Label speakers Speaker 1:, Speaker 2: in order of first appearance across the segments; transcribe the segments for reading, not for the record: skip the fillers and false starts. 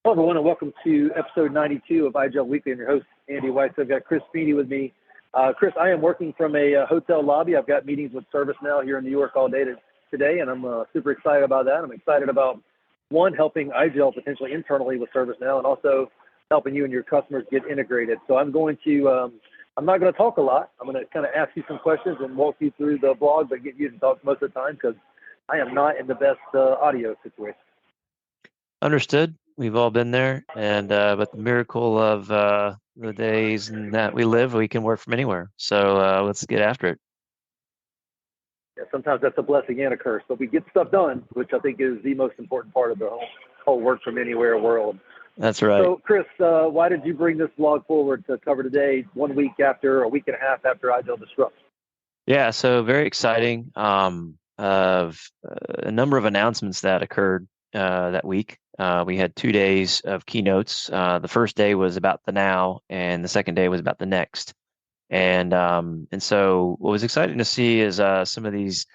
Speaker 1: Hello, everyone, and welcome to episode 92 of IGEL Weekly. I'm your host, Andy Whiteside. I've got Chris Feeney with me. Chris, I am working from a hotel lobby. I've got meetings with ServiceNow here in New York all day today, and I'm super excited about that. I'm excited about, one, helping IGEL potentially internally with ServiceNow, and also helping you and your customers get integrated. So I'm not going to talk a lot. I'm going to kind of ask you some questions and walk you through the blog, but get you to talk most of the time because I am not in the best audio situation.
Speaker 2: Understood. We've all been there, and but the miracle of the days that we live, we can work from anywhere. So let's get after it.
Speaker 1: Yeah, sometimes that's a blessing and a curse, but we get stuff done, which I think is the most important part of the whole work from anywhere world.
Speaker 2: That's right.
Speaker 1: So, Chris, why did you bring this blog forward to cover today, a week and a half after IGEL disrupts?
Speaker 2: Yeah, so very exciting. Of a number of announcements that occurred that week. We had 2 days of keynotes. The first day was about the now, and the second day was about the next. And so what was exciting to see is some of these,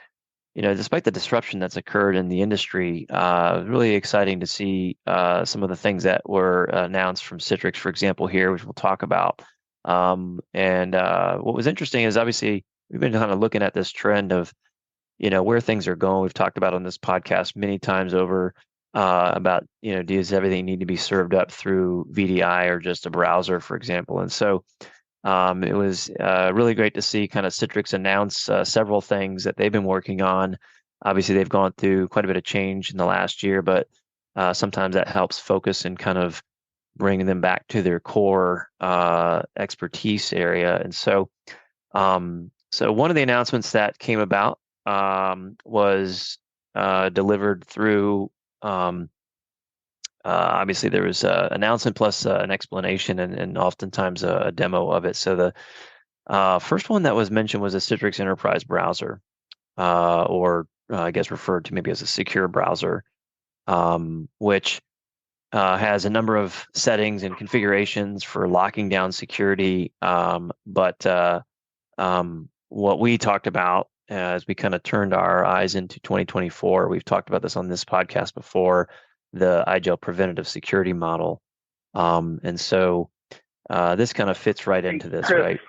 Speaker 2: despite the disruption that's occurred in the industry, really exciting to see some of the things that were announced from Citrix, for example, here, which we'll talk about. And what was interesting is obviously we've been kind of looking at this trend of, where things are going. We've talked about on this podcast many times over about, does everything need to be served up through VDI or just a browser, for example? And so it was really great to see kind of Citrix announce several things that they've been working on. Obviously, they've gone through quite a bit of change in the last year, but sometimes that helps focus and kind of bringing them back to their core expertise area. And so one of the announcements that came about was delivered through obviously there was an announcement plus an explanation and oftentimes a demo of it. So the first one that was mentioned was a Citrix Enterprise browser, or I guess referred to maybe as a secure browser, which has a number of settings and configurations for locking down security. But what we talked about as we kind of turned our eyes into 2024, we've talked about this on this podcast before, the IGEL preventative security model. And so this kind of fits right into this,
Speaker 1: Chris,
Speaker 2: right?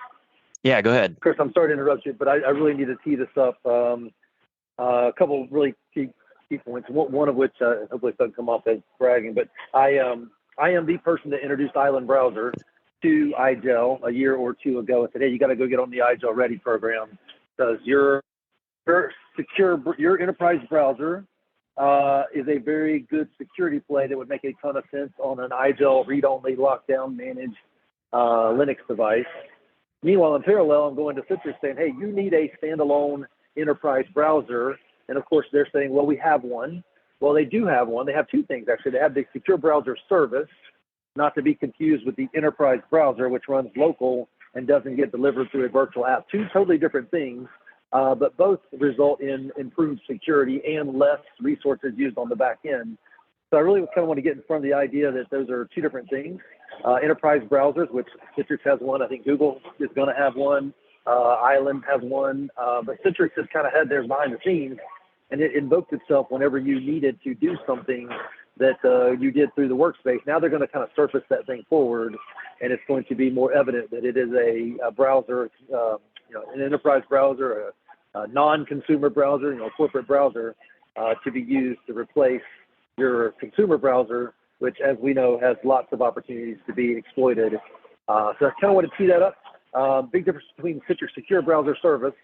Speaker 2: Yeah, go ahead.
Speaker 1: Chris, I'm sorry to interrupt you, but I really need to tee this up. A couple of really key points, one of which hopefully doesn't come off as bragging, but I am the person that introduced Island Browser to IGEL a year or two ago and said, hey, you got to go get on the IGEL Ready program because your enterprise browser is a very good security play that would make a ton of sense on an IGEL read-only lockdown managed Linux device. Meanwhile, in parallel, I'm going to Citrix saying, hey, you need a standalone enterprise browser. And of course, they're saying, well, we have one. Well, they do have one. They have two things, actually. They have the secure browser service, not to be confused with the enterprise browser, which runs local and doesn't get delivered through a virtual app. Two totally different things. But both result in improved security and less resources used on the back end. So I really kind of want to get in front of the idea that those are two different things. Enterprise browsers, which Citrix has one. I think Google is going to have one. Island has one. But Citrix has kind of had theirs behind the scenes, and it invoked itself whenever you needed to do something that you did through the workspace. Now they're going to kind of surface that thing forward, and it's going to be more evident that it is a browser, an enterprise browser, a non-consumer browser, a corporate browser to be used to replace your consumer browser, which, as we know, has lots of opportunities to be exploited. So I kind of want to tee that up. Big difference between Citrix Secure Browser Service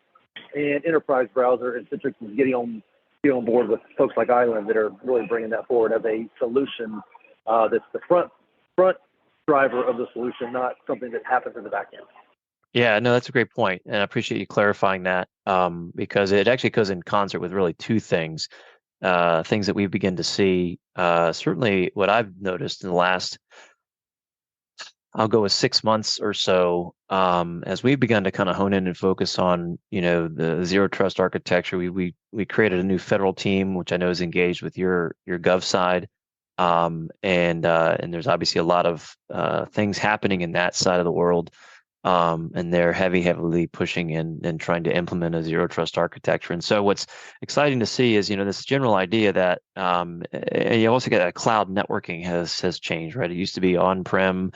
Speaker 1: and Enterprise Browser, and Citrix is getting on board with folks like Island that are really bringing that forward as a solution that's the front driver of the solution, not something that happens in the back end.
Speaker 2: Yeah, no, that's a great point, and I appreciate you clarifying that because it actually goes in concert with really two things that we begin to see. Certainly, what I've noticed in the last, I'll go with 6 months or so, as we've begun to kind of hone in and focus on, the zero trust architecture. We created a new federal team, which I know is engaged with your gov side, and there's obviously a lot of things happening in that side of the world. And they're heavily pushing and trying to implement a zero trust architecture. And so what's exciting to see is, this general idea that you also get that cloud networking has changed, right? It used to be on-prem,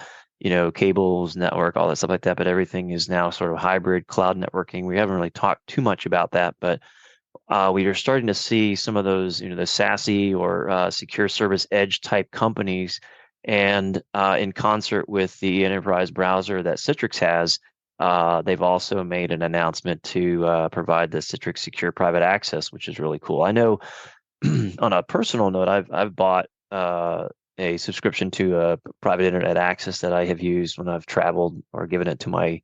Speaker 2: cables, network, all that stuff like that, but everything is now sort of hybrid cloud networking. We haven't really talked too much about that, but we are starting to see some of those, the SASE or secure service edge type companies, and in concert with the enterprise browser that Citrix has, they've also made an announcement to provide the Citrix Secure Private Access, which is really cool. I know on a personal note, I've bought a subscription to a private internet access that I have used when I've traveled, or given it to my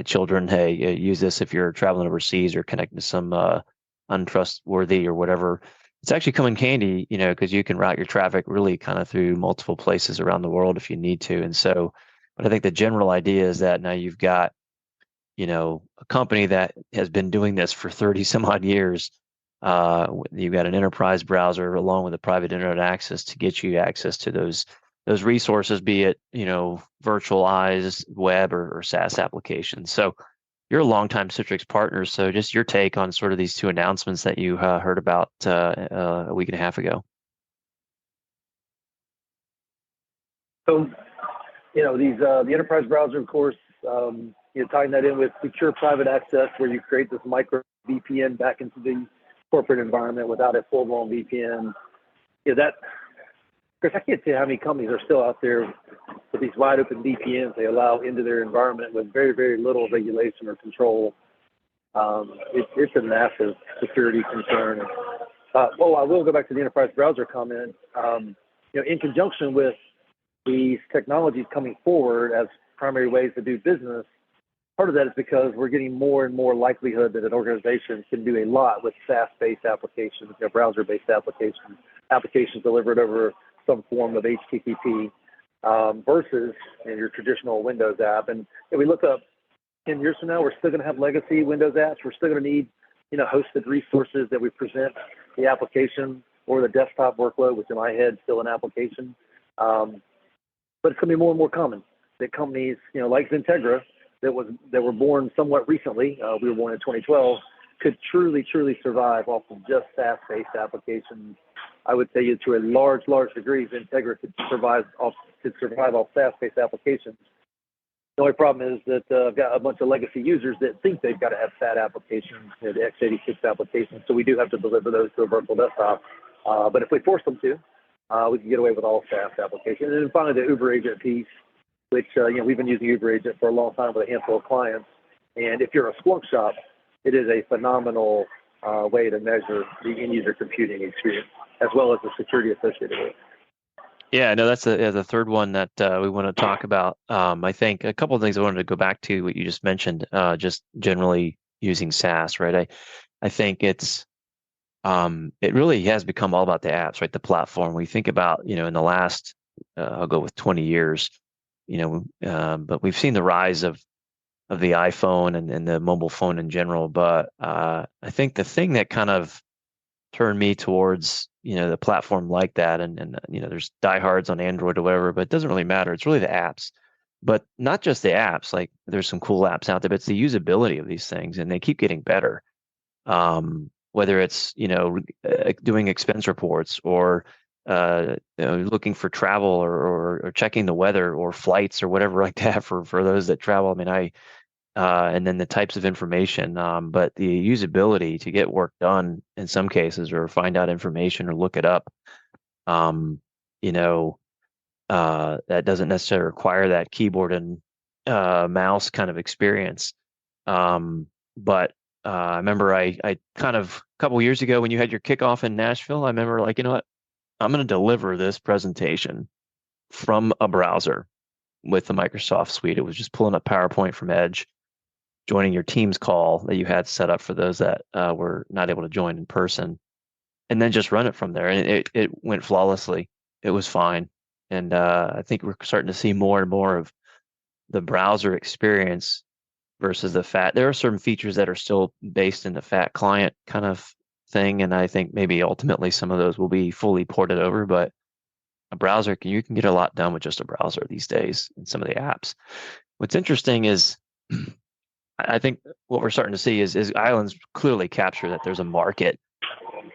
Speaker 2: children. Hey, use this if you're traveling overseas or connecting to some untrustworthy or whatever. It's actually come in handy, because you can route your traffic really kind of through multiple places around the world if you need to. And so, but I think the general idea is that now you've got, a company that has been doing this for 30 some odd years. You've got an enterprise browser along with a private internet access to get you access to those resources, be it, virtualized web or SaaS applications. So you're a longtime Citrix partner. So just your take on sort of these two announcements that you heard about a week and a half ago.
Speaker 1: So, the enterprise browser, of course, tying that in with secure private access, where you create this micro VPN back into the corporate environment without a full-blown VPN. Chris, I can't tell you how many companies are still out there with these wide open VPNs they allow into their environment with very, very little regulation or control. It's a massive security concern. I will go back to the enterprise browser comment. In conjunction with these technologies coming forward as primary ways to do business, part of that is because we're getting more and more likelihood that an organization can do a lot with SaaS-based applications, browser-based applications delivered over some form of HTTP versus your traditional Windows app. And if we look up 10 years from now, we're still going to have legacy Windows apps. We're still going to need, hosted resources that we present the application or the desktop workload, which in my head is still an application. But it's going to be more and more common that companies, like XenTegra, that were born somewhat recently, we were born in 2012, could truly survive off of just SaaS-based applications. I would say to a large degree, XenTegra could survive off SaaS-based applications. The only problem is that I've got a bunch of legacy users that think they've got to have SAT applications, the x86 applications. So we do have to deliver those to a virtual desktop. But if we force them to, we can get away with all SaaS applications. And then finally, the Uber agent piece, which we've been using Uber agent for a long time with a handful of clients. And if you're a Splunk shop, it is a phenomenal way to measure the end user computing experience, as well as the security associated with it.
Speaker 2: Yeah, no, that's the third one that we want to talk about. I think a couple of things I wanted to go back to what you just mentioned, just generally using SaaS, right? I think it really has become all about the apps, right? The platform. We think about, in the last, I'll go with 20 years, but we've seen the rise of the iPhone and the mobile phone in general. But I think the thing that kind of turned me towards, the platform like that, and there's diehards on Android or whatever, but it doesn't really matter. It's really the apps, but not just the apps. Like there's some cool apps out there, but it's the usability of these things, and they keep getting better. Whether it's doing expense reports or looking for travel or checking the weather or flights or whatever like that for those that travel. I mean, and then the types of information, but the usability to get work done in some cases, or find out information or look it up, that doesn't necessarily require that keyboard and mouse kind of experience. But I remember I kind of a couple years ago when you had your kickoff in Nashville, I remember like, what, I'm going to deliver this presentation from a browser with the Microsoft suite. It was just pulling up PowerPoint from Edge, joining your Teams call that you had set up for those that were not able to join in person, and then just run it from there. And it went flawlessly. It was fine. And I think we're starting to see more and more of the browser experience versus the FAT. There are certain features that are still based in the FAT client kind of thing, and I think maybe ultimately some of those will be fully ported over, but a browser, you can get a lot done with just a browser these days in some of the apps. What's interesting is I think what we're starting to see is islands clearly capture that there's a market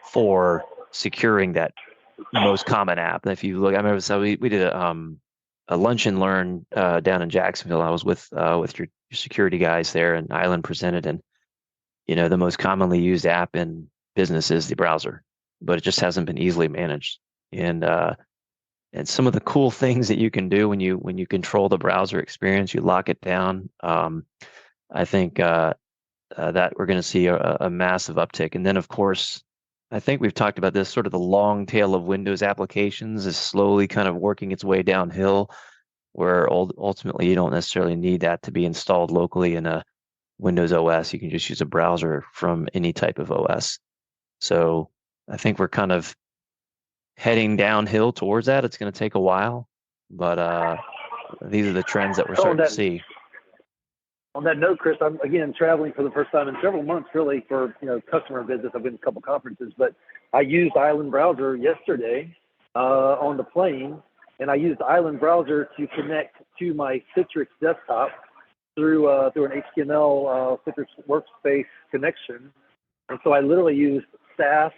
Speaker 2: for securing that most common app. And if you look, I remember so we did a lunch and learn down in Jacksonville. I was with your security guys there, and Island presented, and the most commonly used app in business is the browser, but it just hasn't been easily managed. And some of the cool things that you can do when you control the browser experience, you lock it down. I think that we're going to see a massive uptick. And then, of course, I think we've talked about this, sort of the long tail of Windows applications is slowly kind of working its way downhill, where ultimately you don't necessarily need that to be installed locally in a Windows OS. You can just use a browser from any type of OS. So I think we're kind of heading downhill towards that. It's going to take a while, but these are the trends that we're starting to see.
Speaker 1: On that note, Chris, I'm again traveling for the first time in several months, really, for customer visits. I've been to a couple conferences, but I used Island Browser yesterday on the plane, and I used Island Browser to connect to my Citrix desktop through an HTML Citrix workspace connection. And so I literally used SAS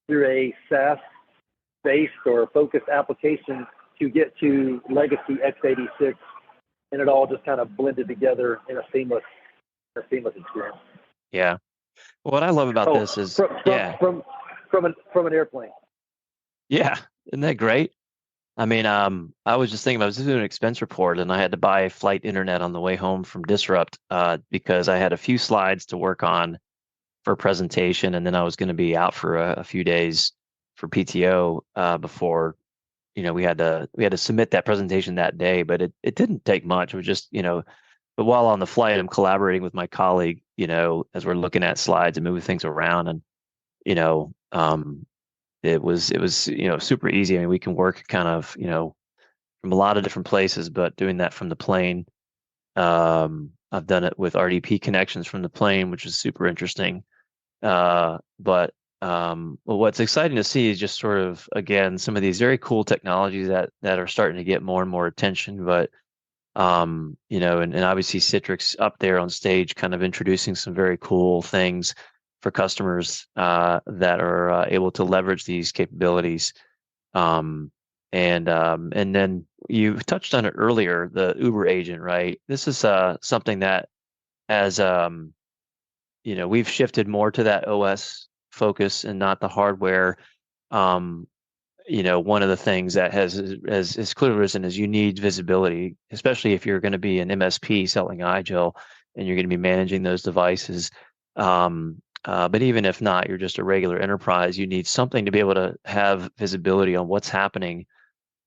Speaker 1: through a SAS-based or focused application to get to legacy x86. And it all just kind of blended together in a seamless experience.
Speaker 2: Yeah. What I love about this is
Speaker 1: from an airplane.
Speaker 2: Yeah, isn't that great? I mean, I was just thinking, I was doing an expense report, and I had to buy flight internet on the way home from Disrupt because I had a few slides to work on for a presentation, and then I was going to be out for a few days for PTO before. We had to submit that presentation that day, but it didn't take much. It was just, but while on the flight, I'm collaborating with my colleague, as we're looking at slides and moving things around, and, it was super easy. I mean, we can work kind of, from a lot of different places, but doing that from the plane, I've done it with RDP connections from the plane, which is super interesting. But what's exciting to see is just sort of, again, some of these very cool technologies that are starting to get more and more attention. But and obviously Citrix up there on stage, kind of introducing some very cool things for customers that are able to leverage these capabilities. And then you touched on it earlier, the Uber agent, right? This is something that, as we've shifted more to that OS focus and not the hardware. One of the things that has clearly risen is you need visibility, especially if you're going to be an MSP selling IGEL and you're going to be managing those devices. But even if not, you're just a regular enterprise, you need something to be able to have visibility on what's happening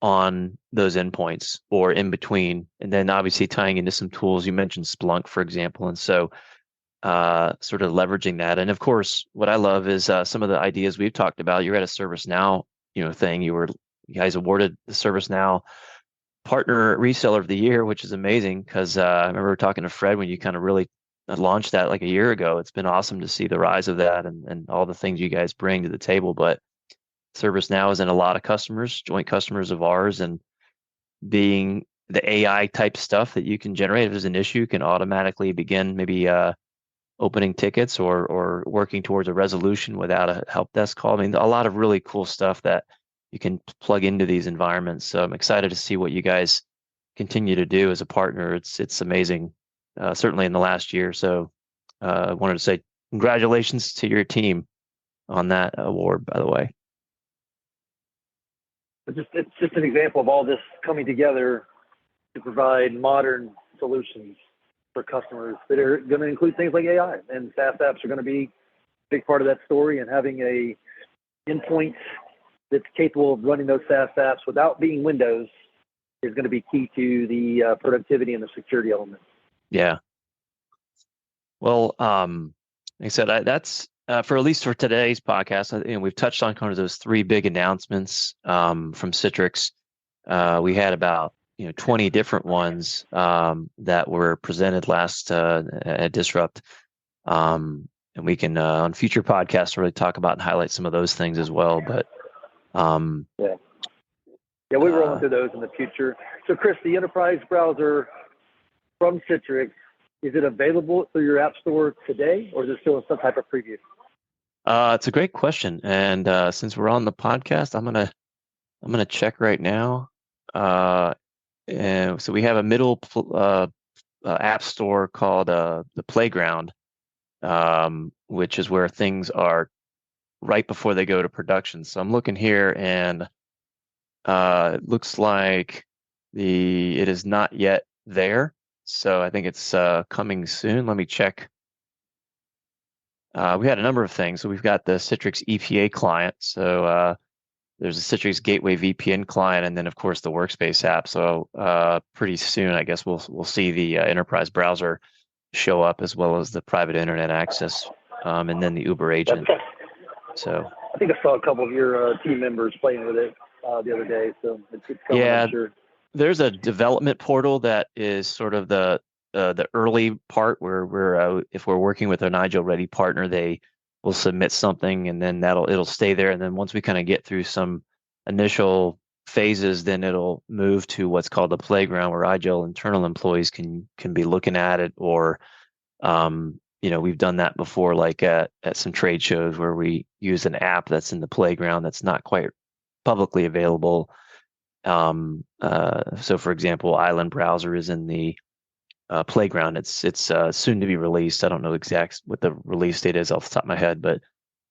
Speaker 2: on those endpoints or in between. And then obviously tying into some tools. You mentioned Splunk, for example. And so sort of leveraging that. And of course, what I love is some of the ideas we've talked about. You're at a ServiceNow, thing. You guys awarded the ServiceNow Partner Reseller of the Year, which is amazing because I remember talking to Fred when you kind of really launched that like a year ago. It's been awesome to see the rise of that and all the things you guys bring to the table. But ServiceNow is in a lot of customers, joint customers of ours, and being the AI type stuff that you can generate if there's an issue, can automatically begin maybe opening tickets or working towards a resolution without a help desk call. I mean, a lot of really cool stuff that you can plug into these environments. So I'm excited to see what you guys continue to do as a partner. It's amazing, certainly in the last year. So I wanted to say congratulations to your team on that award, by the way.
Speaker 1: It's just an example of all this coming together to provide modern solutions for customers that are going to include things like AI, and SaaS apps are going to be a big part of that story. And having a endpoint that's capable of running those SaaS apps without being Windows is going to be key to the productivity and the security element.
Speaker 2: Yeah. Well, like I said, that's for at least for today's podcast. We've touched on kind of those three big announcements from Citrix. We had about 20 different ones that were presented last at Disrupt. And we can, on future podcasts, really talk about and highlight some of those things as well. But
Speaker 1: yeah, we roll into those in the future. So, Chris, the enterprise browser from Citrix Is it available through your app store today, or is it still in some type of preview?
Speaker 2: It's a great question, and since we're on the podcast, I'm gonna check right now. And so we have a middle app store called the Playground, which is where things are right before they go to production. So I'm looking here, and it looks like it is not yet there. So I think it's coming soon. Let me check. We had a number of things. So we've got the Citrix EPA client. So there's a Citrix Gateway VPN client, and then of course the Workspace app. So pretty soon, I guess we'll see the enterprise browser show up, as well as the private internet access, and then the Uber agent. So
Speaker 1: I think I saw a couple of your team members playing with it the other day. So it's coming,
Speaker 2: yeah,
Speaker 1: I'm sure.
Speaker 2: There's a development portal that is sort of the early part where if we're working with an IGEL ready partner, they will submit something, and then it'll stay there. And then once we kind of get through some initial phases, then it'll move to what's called the Playground, where IGEL internal employees can be looking at it, or we've done that before, like at some trade shows where we use an app that's in the Playground that's not quite publicly available. So for example, Island Browser is in the Playground. It's soon to be released. I don't know what the release date is off the top of my head, but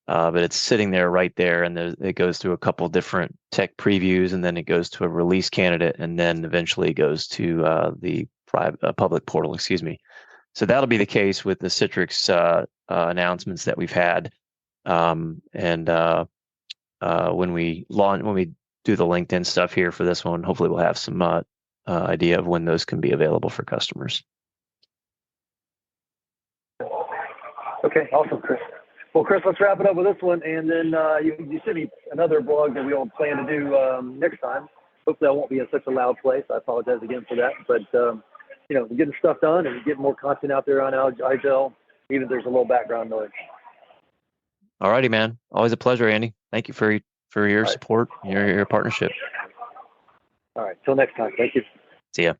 Speaker 2: it's sitting there right there, and it goes through a couple different tech previews, and then it goes to a release candidate, and then eventually it goes to the public portal. Excuse me. So that'll be the case with the Citrix announcements that we've had, and when we do the LinkedIn stuff here for this one, hopefully we'll have some idea of when those can be available for customers.
Speaker 1: Okay, awesome, Chris. Well, Chris, let's wrap it up with this one, and then you sent me another blog that we all plan to do next time. Hopefully I won't be in such a loud place. I apologize again for that, but we're getting stuff done and getting more content out there on IGEL, even if there's a little background noise.
Speaker 2: All righty, man. Always a pleasure, Andy. Thank you for your support, your partnership.
Speaker 1: All right. Till next time. Thank you.
Speaker 2: See ya.